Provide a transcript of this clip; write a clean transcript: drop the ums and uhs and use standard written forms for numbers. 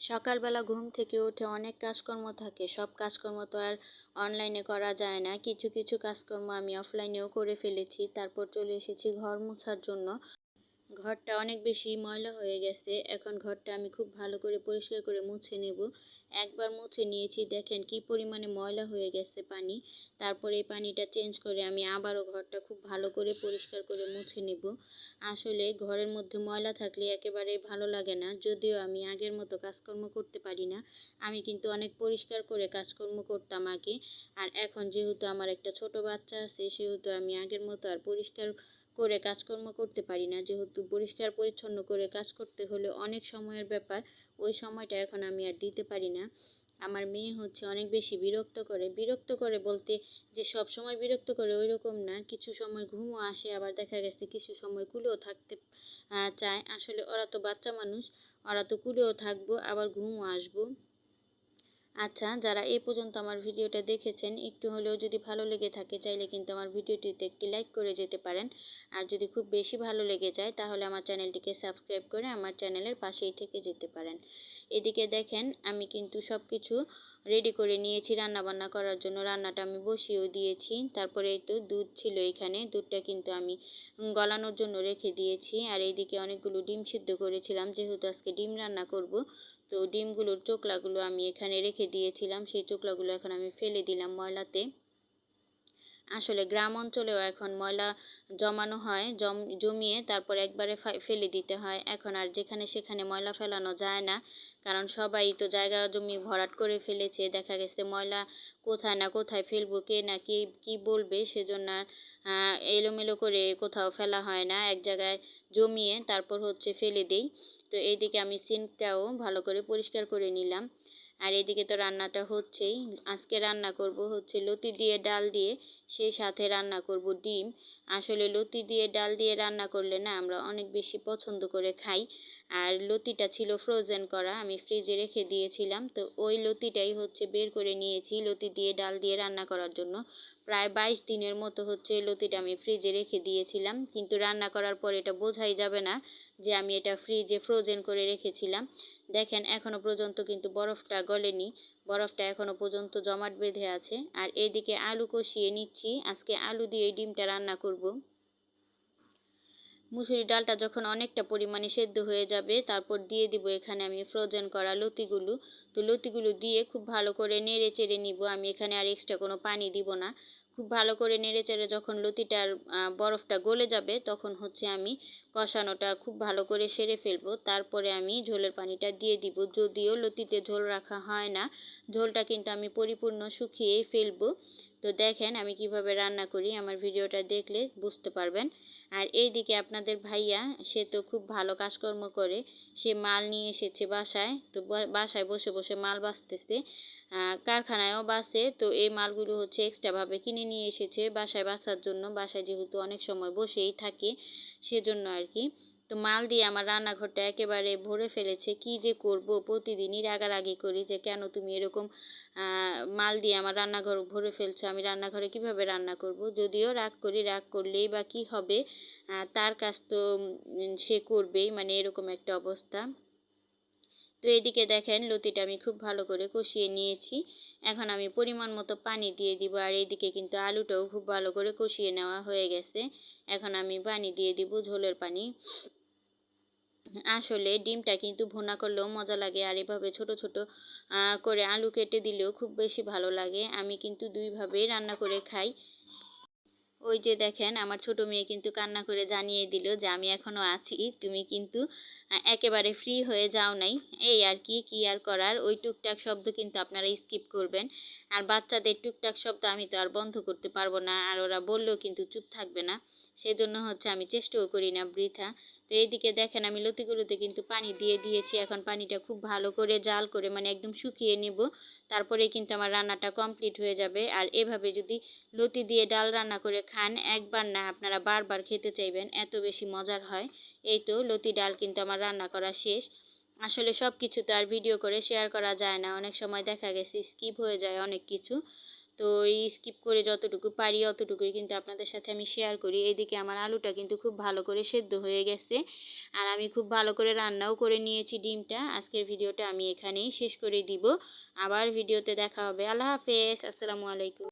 সকালবেলা ঘুম থেকে উঠে অনেক কাজকর্ম থাকে। সব কাজকর্ম তো আর অনলাইনে করা যায় না। কিছু কিছু কাজকর্ম আমি অফলাইনেও করে ফেলেছি। তারপর চলে এসেছি ঘর মোছার জন্য। ঘরটা অনেক বেশি ময়লা হয়ে গেছে। এখন ঘরটা আমি খুব ভালো করে পরিষ্কার করে মুছে নেব। একবার মুছে নিয়েছি, দেখেন কি পরিমাণে ময়লা হয়ে গেছে পানি। তারপরে এই পানিটা চেঞ্জ করে আমি আবারও ঘরটা খুব ভালো করে পরিষ্কার করে মুছে নেব। আসলে ঘরের মধ্যে ময়লা থাকলে একেবারেই ভালো লাগে না। যদিও আমি আগের মতো কাজকর্ম করতে পারি না। আমি কিন্তু অনেক পরিষ্কার করে কাজকর্ম করতাম আগে। আর এখন যেহেতু আমার একটা ছোট বাচ্চা আছে, সেহেতু আমি আগের মতো আর পরিষ্কার করে কাজকর্ম করতে পারি না। যেহেতু পরিষ্কার পরিচ্ছন্ন করে কাজ করতে হলে অনেক সময়ের ব্যাপার, ওই সময়টা এখন আমি আর দিতে পারি না। আমার মেয়ে হচ্ছে অনেক বেশি বিরক্ত করে বলতে যে সব সময় বিরক্ত করে ওই রকম না। কিছু সময় ঘুমও আসে, আবার দেখা গেছে কিছু সময় কুলেও থাকতে চায়। আসলে ওরা তো বাচ্চা মানুষ, ওরা তো কুলেও থাকবো আবার ঘুমও আসবো। আচ্ছা, যারা এই পর্যন্ত আমার ভিডিওটা দেখেছেন, একটু হলেও যদি ভালো লেগে থাকে চাইলে কিন্তু আমার ভিডিওটিতে একটি লাইক করে যেতে পারেন। আর যদি খুব বেশি ভালো লেগে যায় তাহলে আমার চ্যানেলটিকে সাবস্ক্রাইব করে আমার চ্যানেলের পাশেই থেকে যেতে পারেন। এদিকে দেখেন আমি কিন্তু সব কিছু রেডি করে নিয়েছি রান্নাবান্না করার জন্য। রান্নাটা আমি বসিয়েও দিয়েছি। তারপরে এই তো দুধ ছিল এখানে, দুধটা কিন্তু আমি গলানোর জন্য রেখে দিয়েছি। আর এইদিকে অনেকগুলো ডিম সিদ্ধ করেছিলাম, যেহেতু আজকে ডিম রান্না করব। তো ডিমগুলোর চোকলাগুলো আমি এখানে রেখে দিয়েছিলাম, সেই চোকলাগুলো এখন আমি ফেলে দিলাম ময়লাতে। আসলে গ্রাম অঞ্চলেও এখন ময়লা জমানো হয়, জমিয়ে তারপর একবারে ফেলে দিতে হয়। এখন আর যেখানে সেখানে ময়লা ফেলানো যায় না, কারণ সবাই তো জায়গা জমি ভরাট করে ফেলেছে। দেখা গেছে ময়লা কোথায় না কোথায় ফেলবো, কে না কে কী বলবে, সেজন্য এলোমেলো করে কোথাও ফেলা হয় না, এক জায়গায় জমিয়ে তারপর হচ্ছে ফেলে দেই। তো এইদিকে আমি সিঙ্কটাও ভালো করে পরিষ্কার করে নিলাম। আর এদিকে তো রান্নাটা হচ্ছেই। আজকে রান্না করব হচ্ছে লতি দিয়ে ডাল দিয়ে, সেই সাথে রান্না করব ডিম। আসলে লতি দিয়ে ডাল দিয়ে রান্না করলে না আমরা অনেক বেশি পছন্দ করে খাই। আর লতিটা ছিল ফ্রোজেন করা, আমি ফ্রিজে রেখে দিয়েছিলাম। তো ওই লতিটাই হচ্ছে বের করে নিয়েছি লতি দিয়ে ডাল দিয়ে রান্না করার জন্য। প্রায় 22 দিনের মতো হচ্ছে লতিটা আমি ফ্রিজে রেখে দিয়েছিলাম, কিন্তু রান্না করার পর এটা বোঝাই যাবে না যে আমি এটা ফ্রিজে ফ্রোজেন করে রেখেছিলাম। দেখেন এখনো পর্যন্ত কিন্তু বরফটা গলেনি, বরফটা এখনো পর্যন্ত জমাট বেঁধে আছে। আর এইদিকে আলু কষিয়ে নিচ্ছি, আজকে আলু দিয়ে ডিমটা রান্না করব। মুসুরি ডালটা যখন অনেকটা পরিমাণে সেদ্ধ হয়ে যাবে তারপর দিয়ে দিব এখানে আমি ফ্রোজেন করা লতিগুলো। তো লতিগুলো দিয়ে খুব ভালো করে নেড়ে চেড়ে নিব। আমি এখানে আর এক্সট্রা কোনো পানি দিব না। খুব ভালো করে নেড়ে চেড়ে যখন লতিটার বরফটা গলে যাবে তখন হচ্ছে আমি কষানোটা খুব ভালো করে সেরে ফেলবো। তারপরে আমি ঝোলের পানিটা দিয়ে দিব। যদিও লতিতে ঝোল রাখা হয় না, ঝোলটা কিন্তু আমি পরিপূর্ণ শুকিয়েই ফেলবো। তো দেখেন আমি কিভাবে রান্না করি, আমার ভিডিওটা দেখলে বুঝতে পারবেন। আর এইদিকে আপনাদের ভাইয়া, সে তো খুব ভালো কাজকর্ম করে। সে মাল নিয়ে এসেছে বাসায়, তো বাসায় বসে বসে মাল বাছতেছে। কারখানায়ও বাসে, তো এই মালগুলো হচ্ছে এক্সট্রাভাবে কিনে নিয়ে এসেছে বাসায় বাছার জন্য। বাসায় যেহেতু অনেক সময় বসেই থাকে, সেজন্য আর কি। তো মাল দিয়ে আমার রান্নাঘরটা একেবারে ভরে ফেলেছে। কি যে করব, প্রতিদিনই রাগারাগি করি যে কেন তুমি এরকম মাল দিয়ে আমার রান্নাঘর ভরে ফেলছো, আমি রান্নাঘরে কিভাবে রান্না করব। যদিও রাগ করি, রাগ করলেই বা কী হবে, তার কাজ তো সে করবেই, মানে এরকম একটা অবস্থা। তো এদিকে দেখেন লতিটা আমি খুব ভালো করে কষিয়ে নিয়েছি। এখন আমি পরিমাণ মতো পানি দিয়ে দিব। আর এইদিকে কিন্তু আলুটাও খুব ভালো করে কষিয়ে নেওয়া হয়ে গেছে। এখন আমি পানি দিয়ে দিব, ঝোলের পানি। আসলে ডিমটা কিন্তু ভুনা করলেও মজা লাগে, আর এভাবে ছোট ছোট করে আলু কেটে দিলেও খুব বেশি ভালো লাগে। আমি কিন্তু দুইভাবেই রান্না করে খাই। ওই যে দেখেন আমার ছোট মেয়ে কিন্তু কান্না করে জানিয়ে দিল যে আমি এখনো আছি, তুমি কিন্তু একেবারে ফ্রি হয়ে যাও নাই। এই আর কি, কি আর করার, ওই টুকটাক শব্দ কিন্তু আপনারা স্কিপ করবেন। আর বাচ্চাদের টুকটাক শব্দ আমি তো আর বন্ধ করতে পারবো না, আর ওরা বললেও কিন্তু চুপ থাকবে না। সেজন্য হচ্ছে আমি চেষ্টাও করি না বৃথা। তো এইদিকে দেখেন আমি লতিগুলোতে কিন্তু পানি দিয়ে দিয়েছি। এখন পানিটা খুব ভালো করে জাল করে, মানে একদম শুকিয়ে নেব। তারপরে কিন্তু আমার রান্নাটা কমপ্লিট হয়ে যাবে। আর এভাবে যদি লতি দিয়ে ডাল রান্না করে খান, একবার না আপনারা বারবার খেতে চাইবেন, এত বেশি মজার হয়। এই তো লতি ডাল কিন্তু আমার রান্না করা শেষ। আসলে সব কিছু তো আর ভিডিও করে শেয়ার করা যায় না, অনেক সময় দেখা গেছে স্কিপ হয়ে যায় অনেক কিছু। তো তো এই স্কিপ করে যতটুকু পারি অতটুকুই কিন্তু আপনাদের সাথে আমি শেয়ার করি। এদিকে আমার আলুটা কিন্তু খুব ভালো করে সেদ্ধ হয়ে গেছে, আর আমি খুব ভালো করে রান্নাও করে নিয়েছি ডিমটা। আজকের ভিডিওটা আমি এখানেই শেষ করে দিব। আবার ভিডিওতে দেখা হবে। আল্লাহ হাফেজ। আসসালামু আলাইকুম।